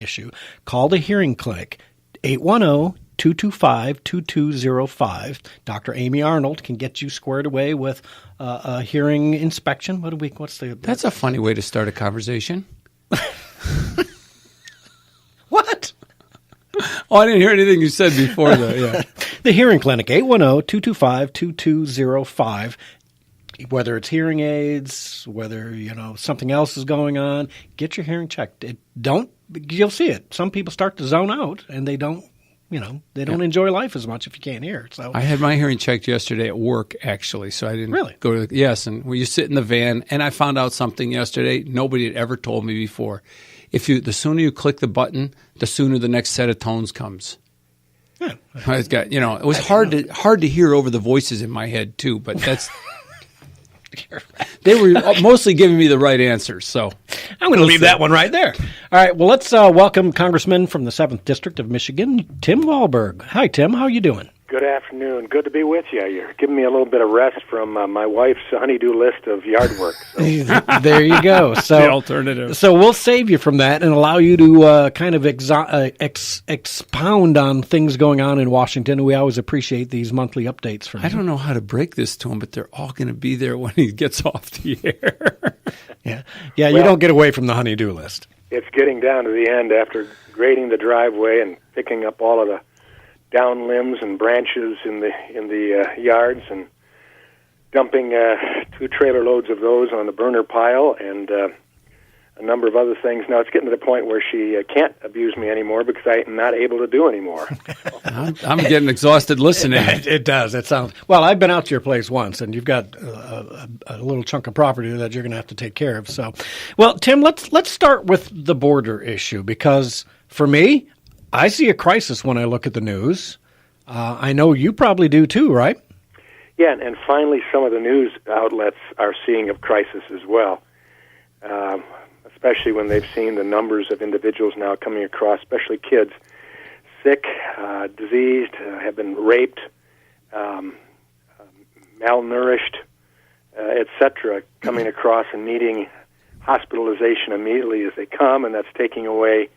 issue, call the hearing clinic, 810-225-2205. Dr. Amy Arnold can get you squared away with a hearing inspection. That's a funny way to start a conversation. What? Oh, I didn't hear anything you said before, though. Yeah. The hearing clinic, 810-225-2205. Whether it's hearing aids, whether something else is going on, get your hearing checked. You'll see it. Some people start to zone out, and they don't enjoy life as much if you can't hear. So I had my hearing checked yesterday at work, actually, so I didn't really go to yes. And you sit in the van, and I found out something yesterday nobody had ever told me before. The sooner you click the button, the sooner the next set of tones comes. Yeah. It was hard to hear over the voices in my head too, but that's. They were mostly giving me the right answers, so I'm going to leave that one right there. All right, well, let's welcome Congressman from the 7th District of Michigan, Tim Walberg. Hi, Tim. How are you doing? Good afternoon. Good to be with you. You're giving me a little bit of rest from my wife's honey-do list of yard work. So. There you go. So, the alternative. So we'll save you from that and allow you to kind of expound on things going on in Washington. We always appreciate these monthly updates from you. I don't know how to break this to him, but they're all going to be there when he gets off the air. Yeah, you don't get away from the honey-do list. It's getting down to the end after grading the driveway and picking up all of the down limbs and branches in the yards and dumping 2 trailer loads of those on the burner pile and a number of other things. Now it's getting to the point where she can't abuse me anymore because I'm not able to do anymore. I'm getting exhausted listening. It does. It sounds well. I've been out to your place once, and you've got a little chunk of property that you're going to have to take care of. So, well, Tim, let's start with the border issue because for me, I see a crisis when I look at the news. I know you probably do too, right? Yeah, and finally some of the news outlets are seeing a crisis as well, especially when they've seen the numbers of individuals now coming across, especially kids, sick, diseased, have been raped, malnourished, etc., coming across and needing hospitalization immediately as they come, and that's taking away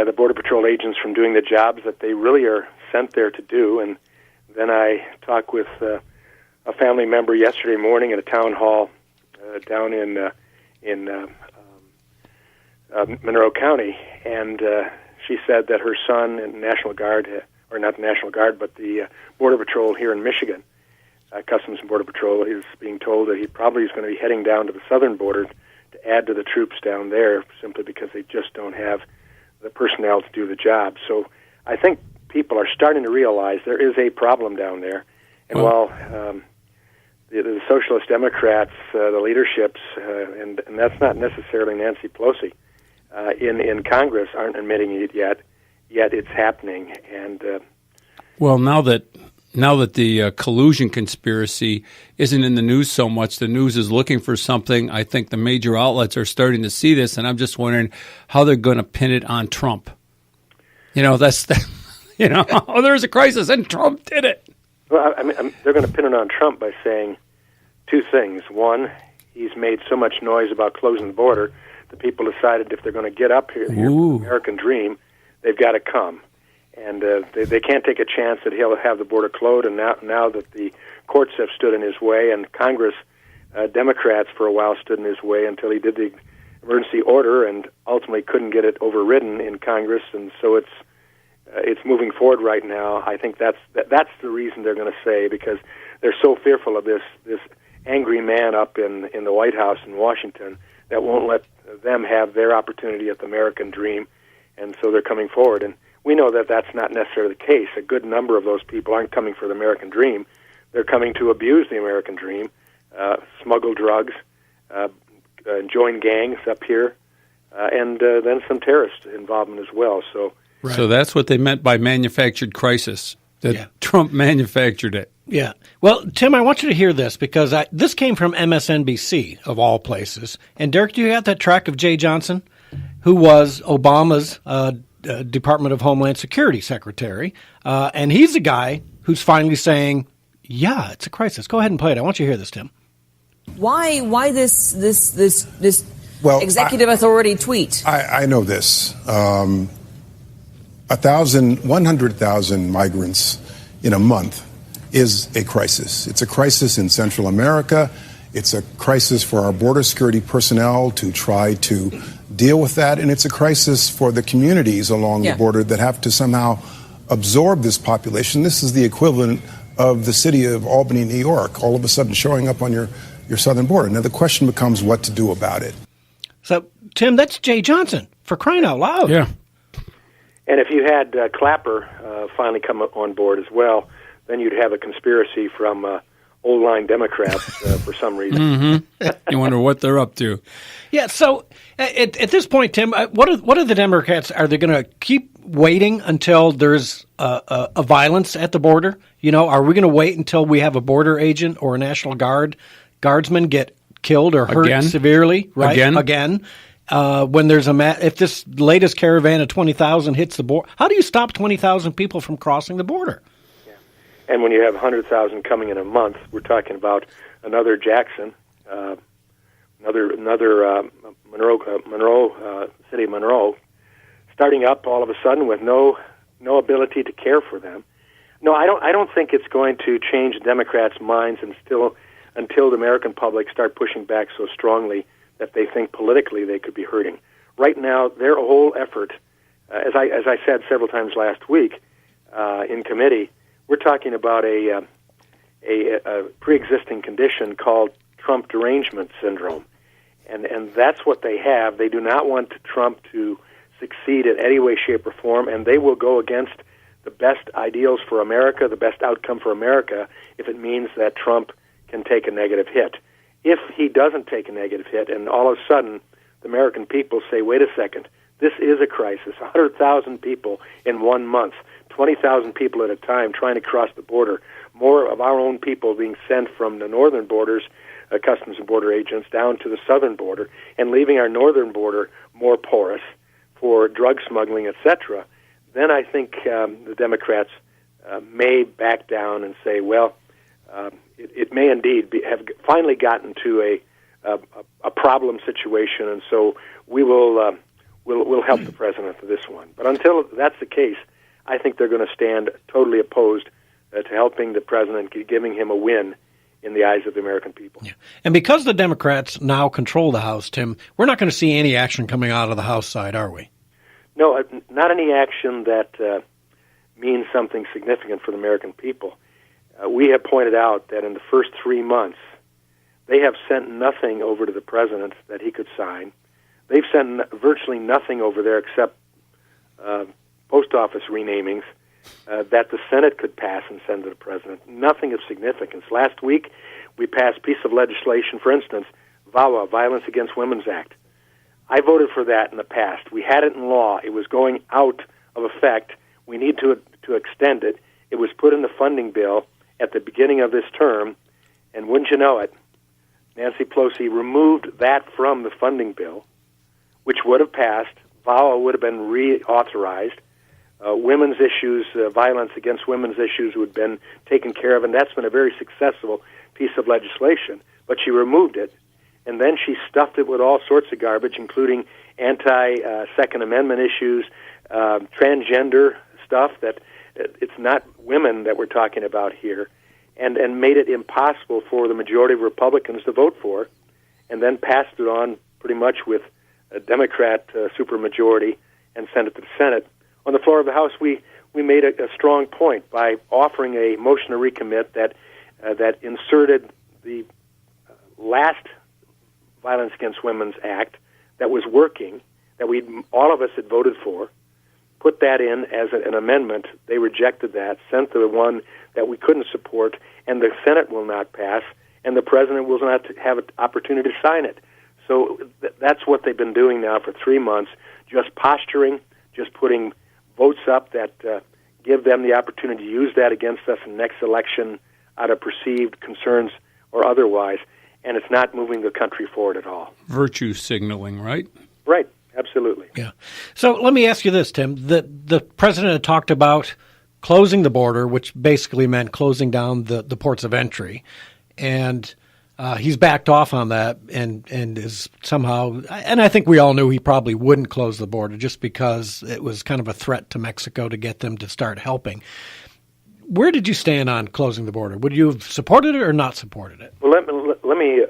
the Border Patrol agents from doing the jobs that they really are sent there to do. And then I talked with a family member yesterday morning at a town hall down in Monroe County, and she said that her son in National Guard, or not the National Guard, but the Border Patrol here in Michigan, Customs and Border Patrol, is being told that he probably is going to be heading down to the southern border to add to the troops down there simply because they just don't have the personnel to do the job. So I think people are starting to realize there is a problem down there. And while the Socialist Democrats, the leaderships, and that's not necessarily Nancy Pelosi, in Congress aren't admitting it yet it's happening. And well, now that the collusion conspiracy isn't in the news so much, the news is looking for something. I think the major outlets are starting to see this, and I'm just wondering how they're going to pin it on Trump. There's a crisis, and Trump did it. Well, they're going to pin it on Trump by saying 2 things. One, he's made so much noise about closing the border, the people decided if they're going to get up here, the American dream, they've got to come. And they can't take a chance that he'll have the border closed. And now that the courts have stood in his way, and Congress, Democrats for a while stood in his way until he did the emergency order, and ultimately couldn't get it overridden in Congress. And so it's moving forward right now. I think that's the reason they're going to say, because they're so fearful of this angry man up in the White House in Washington that won't let them have their opportunity at the American dream, and so they're coming forward. And we know that that's not necessarily the case. A good number of those people aren't coming for the American dream. They're coming to abuse the American dream, smuggle drugs, join gangs up here, and then some terrorist involvement as well. So, right. So that's what they meant by manufactured crisis, that Trump manufactured it. Yeah. Well, Tim, I want you to hear this because this came from MSNBC, of all places. And, Derek, do you have that track of Jay Johnson, who was Obama's Department of Homeland Security Secretary? And he's the guy who's finally saying, yeah, it's a crisis. Go ahead and play it. I want you to hear this, Tim. Why this Well, executive authority tweet. I know this. 100,000 migrants in a month is a crisis. It's a crisis in Central America. It's a crisis for our border security personnel to try to deal with that. And it's a crisis for the communities along the border that have to somehow absorb this population. This is the equivalent of the city of Albany, New York, all of a sudden showing up on your southern border. Now, the question becomes what to do about it. So, Tim, that's Jay Johnson, for crying out loud. Yeah. And if you had Clapper finally come on board as well, then you'd have a conspiracy from old-line Democrats for some reason. Mm-hmm. You wonder what they're up to. Yeah, so at this point, Tim, what are the Democrats? Are they going to keep waiting until there's a violence at the border? You know, are we going to wait until we have a border agent or a National Guardsman get killed or hurt severely? Right? Again. When there's if this latest caravan of 20,000 hits the border, how do you stop 20,000 people from crossing the border? And when you have 100,000 coming in a month, we're talking about another Jackson, another Monroe, city of Monroe, starting up all of a sudden with no ability to care for them. No, I don't think it's going to change Democrats' minds until the American public start pushing back so strongly that they think politically they could be hurting. Right now, their whole effort, as I said several times last week in committee, we're talking about a pre-existing condition called Trump derangement syndrome, and that's what they have. They do not want Trump to succeed in any way, shape, or form, and they will go against the best ideals for America, the best outcome for America, if it means that Trump can take a negative hit. If he doesn't take a negative hit, and all of a sudden the American people say, wait a second, this is a crisis, 100,000 people in 1 month, 20,000 people at a time trying to cross the border, more of our own people being sent from the northern borders, Customs and Border agents, down to the southern border, and leaving our northern border more porous for drug smuggling, etc., then I think the Democrats may back down and say, well, it may indeed have finally gotten to a problem situation, and so we'll help the president for this one. But until that's the case, I think they're going to stand totally opposed to helping the president, giving him a win in the eyes of the American people. Yeah. And because the Democrats now control the House, Tim, we're not going to see any action coming out of the House side, are we? No, not any action that means something significant for the American people. We have pointed out that in the first 3 months, they have sent nothing over to the president that he could sign. They've sent virtually nothing over there except post office renamings that the Senate could pass and send to the president. Nothing of significance. Last week, we passed a piece of legislation, for instance, VAWA, Violence Against Women's Act. I voted for that in the past. We had it in law. It was going out of effect. We need to extend it. It was put in the funding bill at the beginning of this term, and wouldn't you know it, Nancy Pelosi removed that from the funding bill, which would have passed. VAWA would have been reauthorized. Women's issues, violence against women's issues would have been taken care of, and that's been a very successful piece of legislation. But she removed it, and then she stuffed it with all sorts of garbage, including anti-Second Amendment issues, transgender stuff that it's not women that we're talking about here, and made it impossible for the majority of Republicans to vote for, and then passed it on pretty much with a Democrat supermajority and sent it to the Senate. On the floor of the House, we made a strong point by offering a motion to recommit that inserted the last Violence Against Women's Act that was working, that all of us had voted for, put that in as an amendment. They rejected that, sent the one that we couldn't support, and the Senate will not pass, and the president will not have an opportunity to sign it. So that's what they've been doing now for 3 months, just posturing, just putting votes up that give them the opportunity to use that against us in the next election out of perceived concerns or otherwise, and it's not moving the country forward at all. Virtue signaling, right? Right, absolutely. Yeah. So let me ask you this, Tim. The president had talked about closing the border, which basically meant closing down the ports of entry. And He's backed off on that and is somehow, and I think we all knew he probably wouldn't close the border just because it was kind of a threat to Mexico to get them to start helping. Where did you stand on closing the border? Would you have supported it or not supported it? Well, let me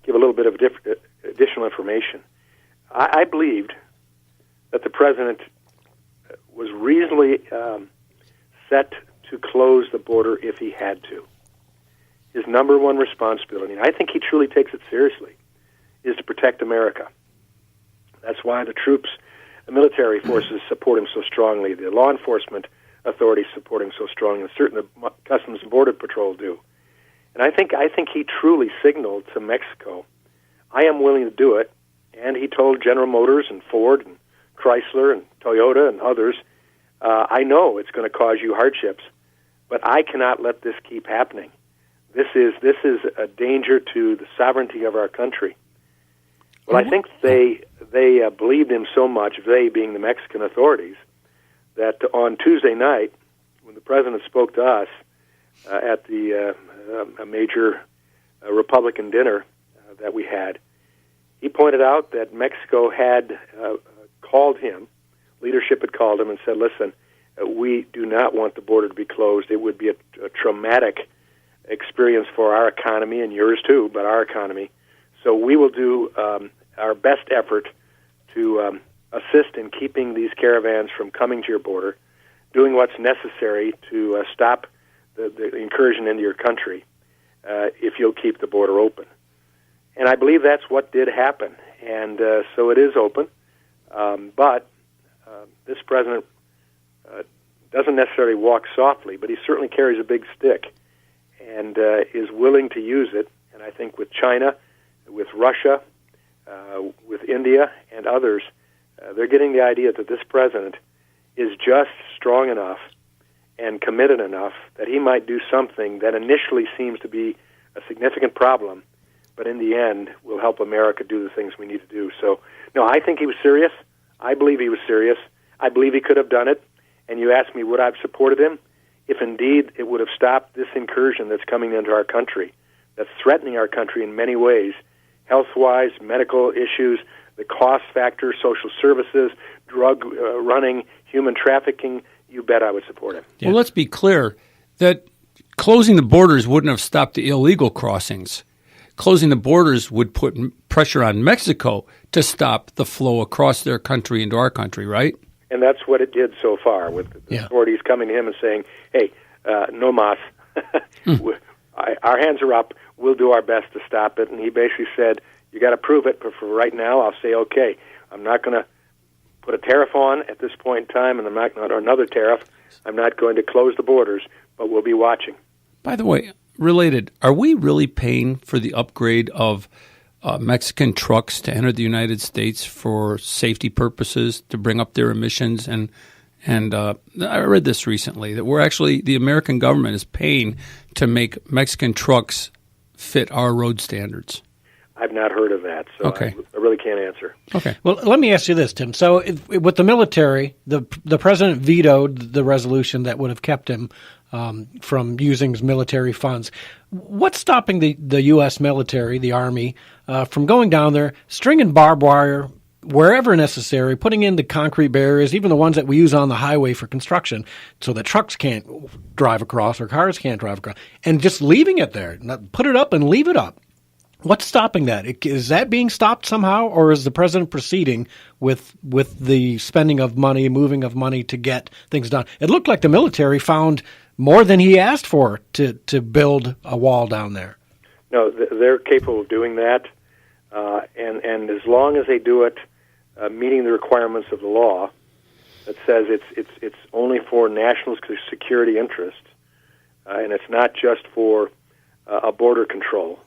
give a little bit of additional information. I believed that the president was reasonably set to close the border if he had to. His number one responsibility, and I think he truly takes it seriously, is to protect America. That's why the troops, the military forces support him so strongly. The law enforcement authorities support him so strongly, and certainly the Customs and Border Patrol do. And I think he truly signaled to Mexico, I am willing to do it. And he told General Motors and Ford and Chrysler and Toyota and others, I know it's going to cause you hardships, but I cannot let this keep happening. This is a danger to the sovereignty of our country. Well, I think they believed him so much, they being the Mexican authorities, that on Tuesday night, when the president spoke to us at the a major Republican dinner that we had, he pointed out that Mexico had called him, leadership had called him and said, listen, we do not want the border to be closed. It would be a traumatic experience for our economy and yours too, but our economy. So we will do our best effort to assist in keeping these caravans from coming to your border, doing what's necessary to stop the incursion into your country if you'll keep the border open. And I believe that's what did happen. And so it is open. But this president doesn't necessarily walk softly, but he certainly carries a big stick and is willing to use it. And I think with China, with Russia, with India, and others, they're getting the idea that this president is just strong enough and committed enough that he might do something that initially seems to be a significant problem, but in the end will help America do the things we need to do. So, no, I think he was serious. I believe he was serious. I believe he could have done it. And you asked me, would I have supported him? If indeed it would have stopped this incursion that's coming into our country, that's threatening our country in many ways, health-wise, medical issues, the cost factor, social services, drug running, human trafficking, you bet I would support him. Yeah. Well, let's be clear that closing the borders wouldn't have stopped the illegal crossings. Closing the borders would put pressure on Mexico to stop the flow across their country into our country, right? And that's what it did so far, with the authorities coming to him and saying, hey, no mas, our hands are up, we'll do our best to stop it. And he basically said, you got to prove it, but for right now, I'll say, okay, I'm not going to put a tariff on at this point in time, and I'm not going to, or another tariff. I'm not going to close the borders, but we'll be watching. By the way, related, are we really paying for the upgrade of Mexican trucks to enter the United States for safety purposes, to bring up their emissions? And I read this recently, that we're actually, the American government is paying to make Mexican trucks fit our road standards. I've not heard of that, so okay. I really can't answer. Okay. Well, let me ask you this, Tim. So with the military, the president vetoed the resolution that would have kept him from using his military funds. What's stopping the U.S. military, the Army, from going down there, stringing barbed wire wherever necessary, putting in the concrete barriers, even the ones that we use on the highway for construction, so that trucks can't drive across or cars can't drive across, and just leaving it there? Put it up and leave it up. What's stopping that? Is that being stopped somehow, or is the president proceeding with the spending of money, moving of money to get things done? It looked like the military found more than he asked for to build a wall down there. No, they're capable of doing that, and as long as they do it meeting the requirements of the law that says it's only for national security interests, and it's not just for a border control,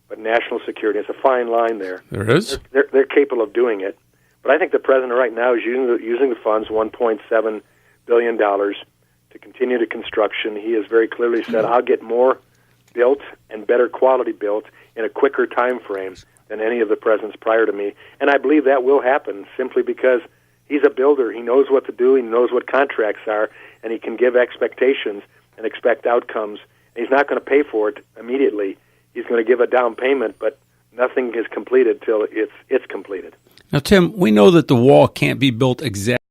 but national security. It's a fine line there. There is. They're capable of doing it. But I think the president right now is using the funds, $1.7 billion, to continue the construction. He has very clearly said, I'll get more built and better quality built in a quicker time frame than any of the presidents prior to me. And I believe that will happen simply because he's a builder. He knows what to do. He knows what contracts are, and he can give expectations and expect outcomes. And he's not going to pay for it immediately. he's going to give a down payment, but nothing is completed till it's completed. Now, Tim, we know that the wall can't be built exactly